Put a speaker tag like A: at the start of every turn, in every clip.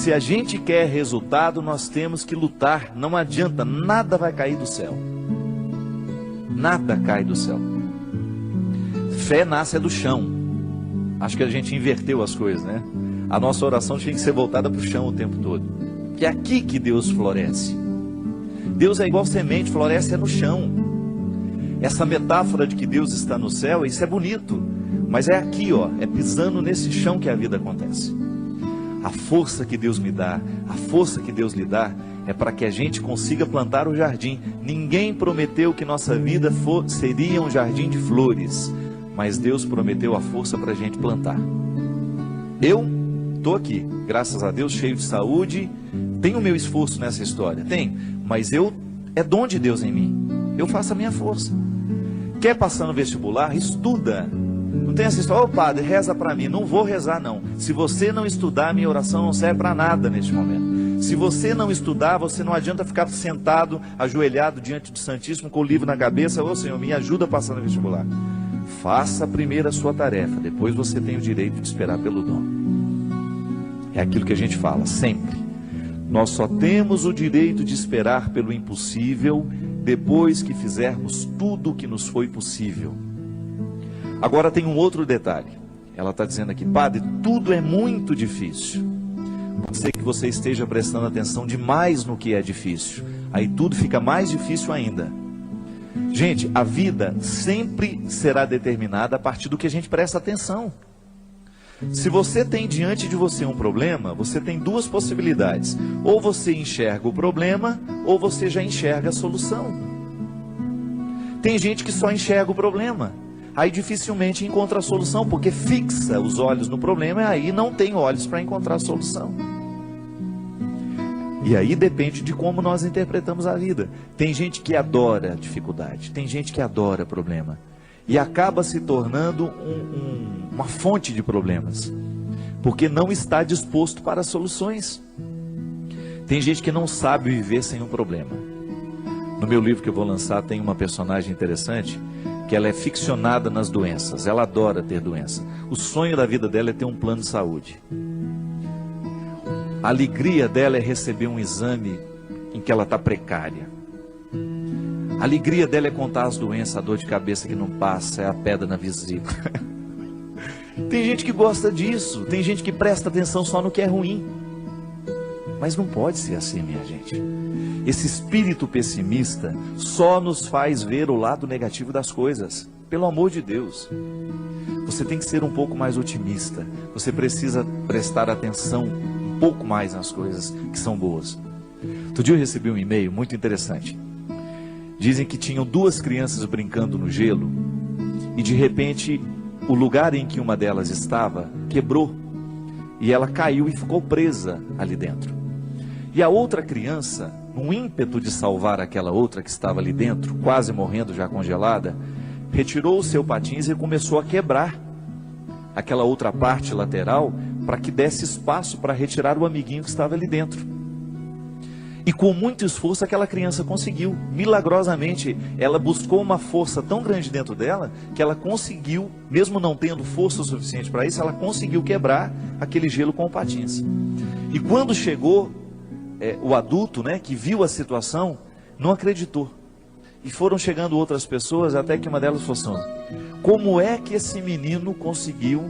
A: Se a gente quer resultado, nós temos que lutar. Não adianta, nada vai cair do céu. Nada cai do céu. Fé nasce do chão. Acho que a gente inverteu as coisas, né? A nossa oração tinha que ser voltada para o chão o tempo todo. Que é aqui que Deus floresce. Deus é igual semente, floresce no chão. Essa metáfora de que Deus está no céu, isso é bonito. Mas é aqui, ó, é pisando nesse chão que a vida acontece. A força que Deus me dá, a força que Deus lhe dá, é para que a gente consiga plantar o jardim. Ninguém prometeu que nossa vida seria um jardim de flores, mas Deus prometeu a força para a gente plantar. Eu estou aqui, graças a Deus, cheio de saúde, tenho o meu esforço nessa história, tem, mas é dom de Deus em mim, eu faço a minha força. Quer passar no vestibular? Estuda. Não tem essa história, ô padre, reza para mim. Não vou rezar não. Se você não estudar, minha oração não serve para nada neste momento. Se você não estudar, você não adianta ficar sentado, ajoelhado diante do Santíssimo, com o livro na cabeça. Ô Senhor, me ajuda a passar no vestibular. Faça primeiro a sua tarefa, depois você tem o direito de esperar pelo dom. É aquilo que a gente fala, sempre. Nós só temos o direito de esperar pelo impossível, depois que fizermos tudo o que nos foi possível. Agora tem um outro detalhe. Ela está dizendo aqui, padre, tudo é muito difícil. Pode ser que você esteja prestando atenção demais no que é difícil. Aí tudo fica mais difícil ainda. Gente, a vida sempre será determinada a partir do que a gente presta atenção. Se você tem diante de você um problema, você tem duas possibilidades. Ou você enxerga o problema, ou você já enxerga a solução. Tem gente que só enxerga o problema. Aí dificilmente encontra a solução, porque fixa os olhos no problema e aí não tem olhos para encontrar a solução. E aí depende de como nós interpretamos a vida. Tem gente que adora dificuldade, tem gente que adora problema. E acaba se tornando uma fonte de problemas, porque não está disposto para soluções. Tem gente que não sabe viver sem um problema. No meu livro que eu vou lançar tem uma personagem interessante, que ela é ficcionada nas doenças, ela adora ter doença. O sonho da vida dela é ter um plano de saúde. A alegria dela é receber um exame em que ela está precária. A alegria dela é contar as doenças, a dor de cabeça que não passa, é a pedra na vesícula. Tem gente que gosta disso, tem gente que presta atenção só no que é ruim. Mas não pode ser assim, minha gente. Esse espírito pessimista só nos faz ver o lado negativo das coisas. Pelo amor de Deus. Você tem que ser um pouco mais otimista. Você precisa prestar atenção um pouco mais nas coisas que são boas. Outro dia eu recebi um e-mail muito interessante. Dizem que tinham duas crianças brincando no gelo e de repente o lugar em que uma delas estava quebrou e ela caiu e ficou presa ali dentro. E a outra criança, num ímpeto de salvar aquela outra que estava ali dentro, quase morrendo já congelada, retirou o seu patins e começou a quebrar aquela outra parte lateral para que desse espaço para retirar o amiguinho que estava ali dentro. E com muito esforço aquela criança conseguiu, milagrosamente, ela buscou uma força tão grande dentro dela, que ela conseguiu, mesmo não tendo força suficiente para isso, ela conseguiu quebrar aquele gelo com o patins. E quando chegou o adulto, né, que viu a situação, não acreditou. E foram chegando outras pessoas, até que uma delas falou assim, como é que esse menino conseguiu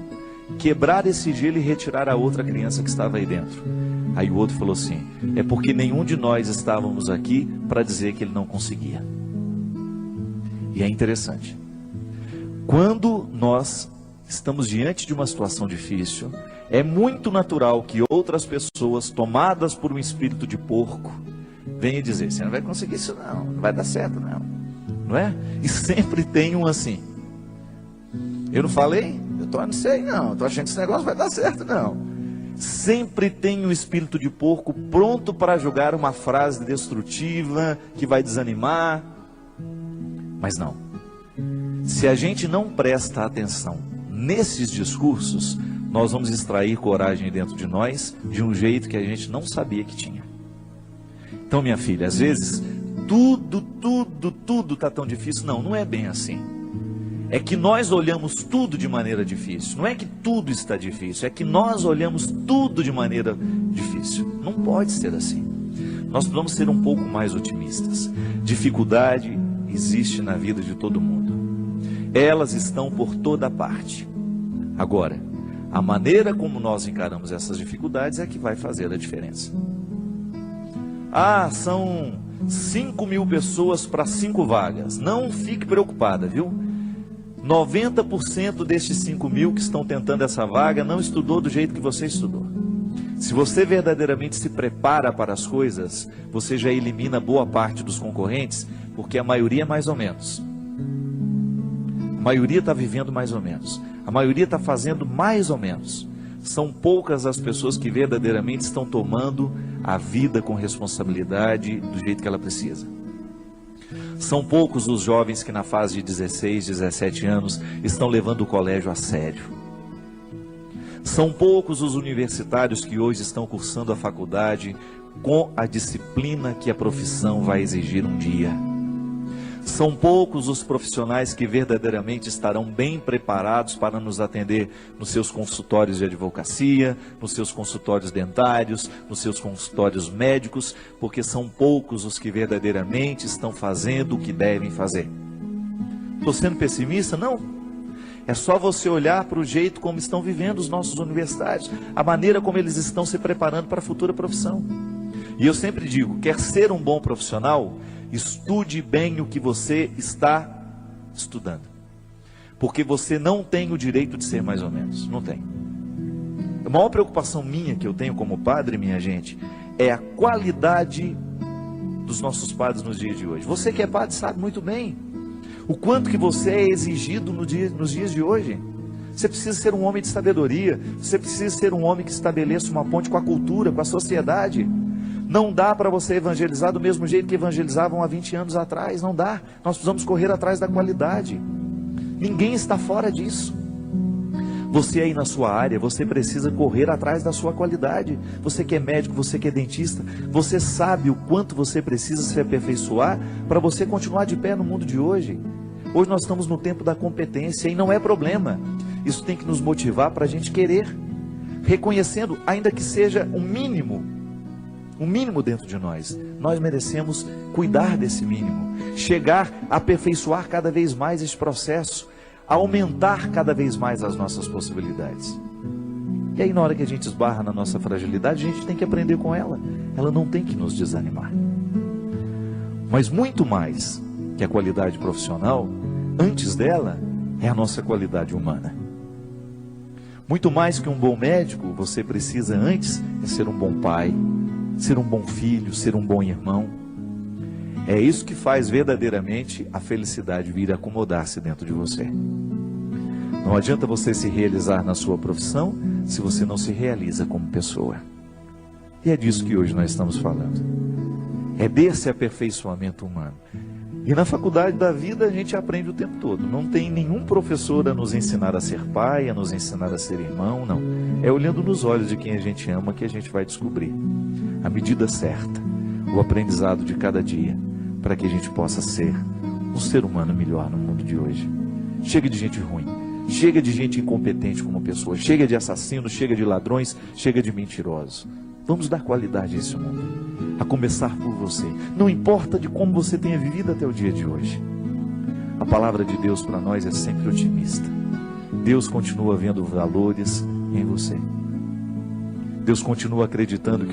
A: quebrar esse gelo e retirar a outra criança que estava aí dentro? Aí o outro falou assim, é porque nenhum de nós estávamos aqui para dizer que ele não conseguia. E é interessante. Quando nós estamos diante de uma situação difícil, é muito natural que outras pessoas, tomadas por um espírito de porco, venham dizer, você não vai conseguir isso não, não vai dar certo não, não é? E sempre tem um assim, eu não falei? Eu não sei não, estou achando que esse negócio vai dar certo não. Sempre tem um espírito de porco pronto para jogar uma frase destrutiva, que vai desanimar. Mas não. Se a gente não presta atenção nesses discursos, nós vamos extrair coragem dentro de nós, de um jeito que a gente não sabia que tinha. Então, minha filha, às vezes, tudo está tão difícil. Não, não é bem assim. É que nós olhamos tudo de maneira difícil. Não é que tudo está difícil, é que nós olhamos tudo de maneira difícil. difícil. Não pode ser assim. Nós precisamos ser um pouco mais otimistas. Dificuldade existe na vida de todo mundo. Elas estão por toda parte. Agora, a maneira como nós encaramos essas dificuldades é que vai fazer a diferença. São 5.000 pessoas para 5 vagas. Não fique preocupada, viu? 90% destes 5.000 que estão tentando essa vaga não estudou do jeito que você estudou. Se você verdadeiramente se prepara para as coisas, você já elimina boa parte dos concorrentes, porque a maioria é mais ou menos. A maioria está vivendo mais ou menos. A maioria está fazendo mais ou menos. São poucas as pessoas que verdadeiramente estão tomando a vida com responsabilidade do jeito que ela precisa. São poucos os jovens que na fase de 16, 17 anos estão levando o colégio a sério. São poucos os universitários que hoje estão cursando a faculdade com a disciplina que a profissão vai exigir um dia. São poucos os profissionais que verdadeiramente estarão bem preparados para nos atender nos seus consultórios de advocacia, nos seus consultórios dentários, nos seus consultórios médicos, porque são poucos os que verdadeiramente estão fazendo o que devem fazer. Estou sendo pessimista? Não. É só você olhar para o jeito como estão vivendo os nossos universitários, a maneira como eles estão se preparando para a futura profissão. E eu sempre digo, quer ser um bom profissional, estude bem o que você está estudando. Porque você não tem o direito de ser mais ou menos. Não tem. A maior preocupação minha que eu tenho como padre, minha gente, é a qualidade dos nossos padres nos dias de hoje. Você que é padre sabe muito bem o quanto que você é exigido nos dias de hoje. Você precisa ser um homem de sabedoria. Você precisa ser um homem que estabeleça uma ponte com a cultura, com a sociedade. Não dá para você evangelizar do mesmo jeito que evangelizavam há 20 anos atrás. Não dá. Nós precisamos correr atrás da qualidade. Ninguém está fora disso. Você aí na sua área, você precisa correr atrás da sua qualidade. Você que é médico, você que é dentista, você sabe o quanto você precisa se aperfeiçoar para você continuar de pé no mundo de hoje. Hoje nós estamos no tempo da competência e não é problema. Isso tem que nos motivar para a gente querer, reconhecendo, ainda que seja um mínimo dentro de nós. Nós merecemos cuidar desse mínimo, chegar a aperfeiçoar cada vez mais esse processo, aumentar cada vez mais as nossas possibilidades. E aí na hora que a gente esbarra na nossa fragilidade, a gente tem que aprender com ela. Ela não tem que nos desanimar. Mas muito mais que a qualidade profissional, antes dela é a nossa qualidade humana. Muito mais que um bom médico, você precisa antes é ser um bom pai, ser um bom filho, ser um bom irmão. É isso que faz verdadeiramente a felicidade vir acomodar-se dentro de você. Não adianta você se realizar na sua profissão se você não se realiza como pessoa. E é disso que hoje nós estamos falando. É desse aperfeiçoamento humano. E na faculdade da vida a gente aprende o tempo todo. Não tem nenhum professor a nos ensinar a ser pai, a nos ensinar a ser irmão, não. É olhando nos olhos de quem a gente ama que a gente vai descobrir a medida certa, o aprendizado de cada dia, para que a gente possa ser um ser humano melhor no mundo de hoje. Chega de gente ruim, chega de gente incompetente como pessoa, chega de assassinos, chega de ladrões, chega de mentirosos. Vamos dar qualidade a esse mundo, a começar por você. Não importa de como você tenha vivido até o dia de hoje. A palavra de Deus para nós é sempre otimista. Deus continua vendo valores em você. Deus continua acreditando que